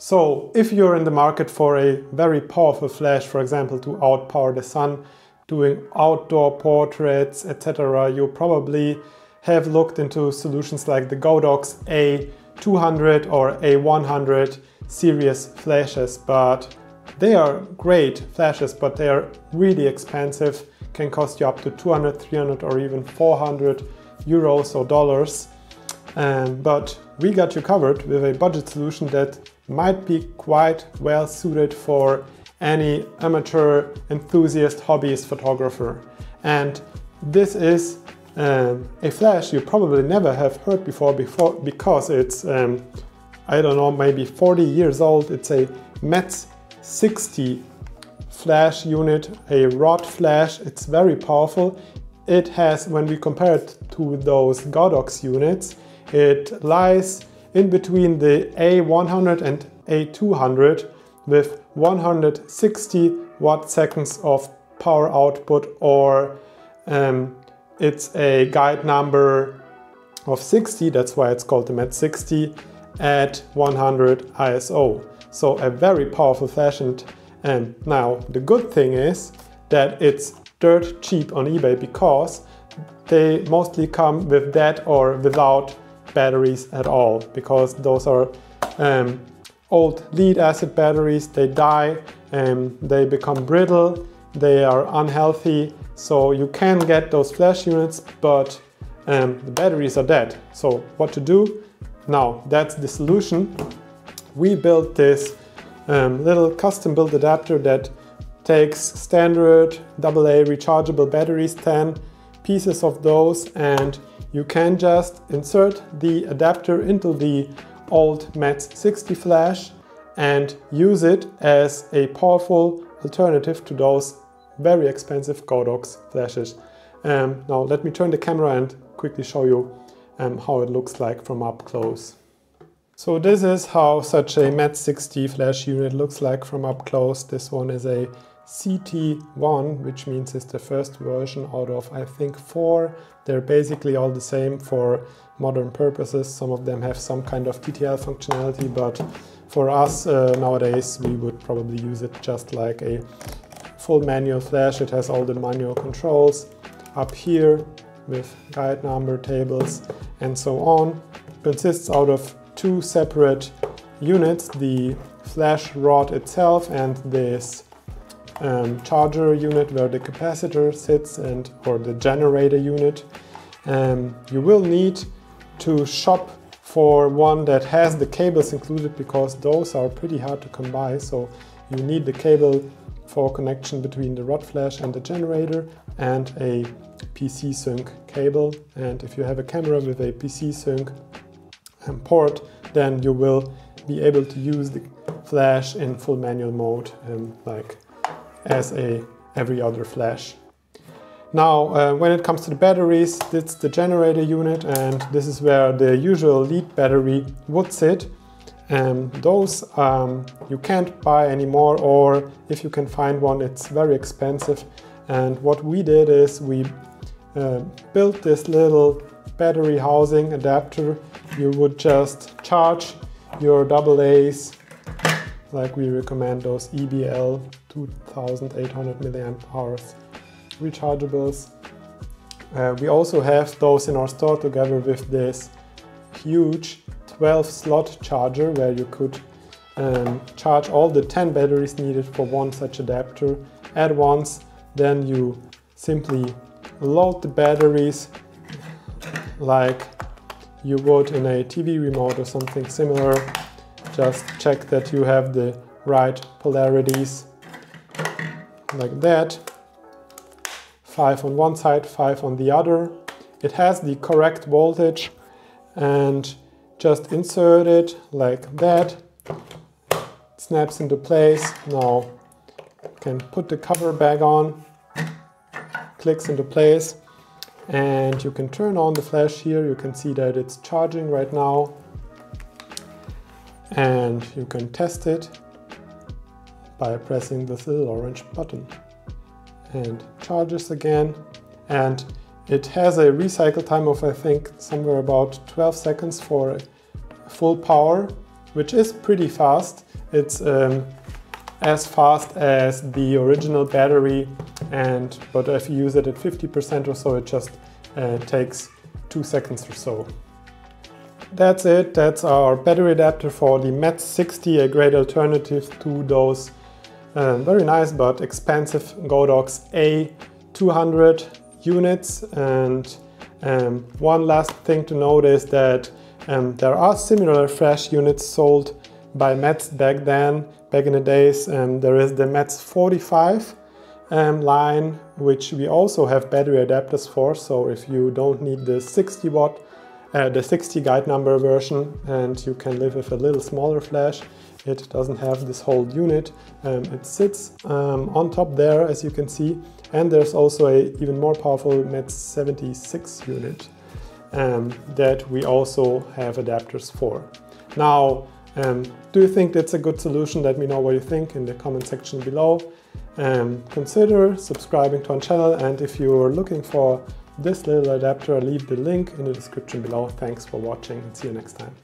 So if you're in the market for a very powerful flash, for example, to outpower the sun, doing outdoor portraits, etc., you probably have looked into solutions like the Godox AD200 or A100 series flashes, but they are great flashes, but they are really expensive, can cost you up to 200, 300 or even 400 euros or dollars. But we got you covered with a budget solution that might be quite well suited for any amateur, enthusiast, hobbyist photographer. And this is a flash you probably never have heard before because it's, I don't know, maybe 40 years old. It's a Metz 60 flash unit, a rod flash. It's very powerful. It has, when we compare it to those Godox units, it lies in between the A100 and A200 with 160 watt seconds of power output, or it's a guide number of 60, that's why it's called the Metz 60 at 100 ISO. So a very powerful flash, and now the good thing is that it's dirt cheap on eBay because they mostly come with that or without batteries at all, because those are old lead acid batteries. They die and they become brittle, they are unhealthy, so you can get those flash units, but the batteries are dead. So what to do? Now that's the solution. We built this little custom built adapter that takes standard AA rechargeable batteries, 10 pieces of those, and you can just insert the adapter into the old Metz 60 flash and use it as a powerful alternative to those very expensive Godox flashes. Now let me turn the camera and quickly show you how it looks like from up close. So this is how such a Metz 60 flash unit looks like from up close. This one is a CT1, which means it's the first version out of, I think, 4. They're basically all the same for modern purposes. Some of them have some kind of TTL functionality, but for us nowadays we would probably use it just like a full manual flash. It has all the manual controls up here with guide number tables and so on. It consists out of 2 separate units, the flash rod itself and this charger unit where the capacitor sits, and or the generator unit. You will need to shop for one that has the cables included, because those are pretty hard to come by. So you need the cable for connection between the rod flash and the generator, and a PC sync cable. And if you have a camera with a PC sync port, then you will be able to use the flash in full manual mode, like as every other flash. Now when it comes to the batteries, it's the generator unit, and this is where the usual lead battery would sit. Those you can't buy anymore, or if you can find one, it's very expensive. And what we did is we built this little battery housing adapter. You would just charge your AA's, like we recommend those EBL 2800 milliamp hours rechargeables. We also have those in our store together with this huge 12 slot charger where you could charge all the 10 batteries needed for one such adapter at once. Then you simply load the batteries like you would in a TV remote or something similar. Just check that you have the right polarities, like that. 5 on one side, 5 on the other. It has the correct voltage, and just insert it like that. It snaps into place. Now you can put the cover back on, clicks into place, and you can turn on the flash here. You can see that it's charging right now, and you can test it by pressing this little orange button, and charges again. And it has a recycle time of, I think, somewhere about 12 seconds for full power, which is pretty fast. It's as fast as the original battery, but if you use it at 50% or so, it just takes 2 seconds or so. That's it. That's our battery adapter for the Metz 60, a great alternative to those very nice but expensive Godox AD200 units. And one last thing to note is that there are similar flash units sold by Metz back in the days. There is the Metz 45 line, which we also have battery adapters for. So if you don't need the 60 watt, the 60 guide number version, and you can live with a little smaller flash, it doesn't have this whole unit. It sits on top there, as you can see. And there's also a even more powerful Metz 76 unit that we also have adapters for. Now, do you think that's a good solution? Let me know what you think in the comment section below. Consider subscribing to our channel, and if you're looking for this little adapter, leave the link in the description below. Thanks for watching and see you next time.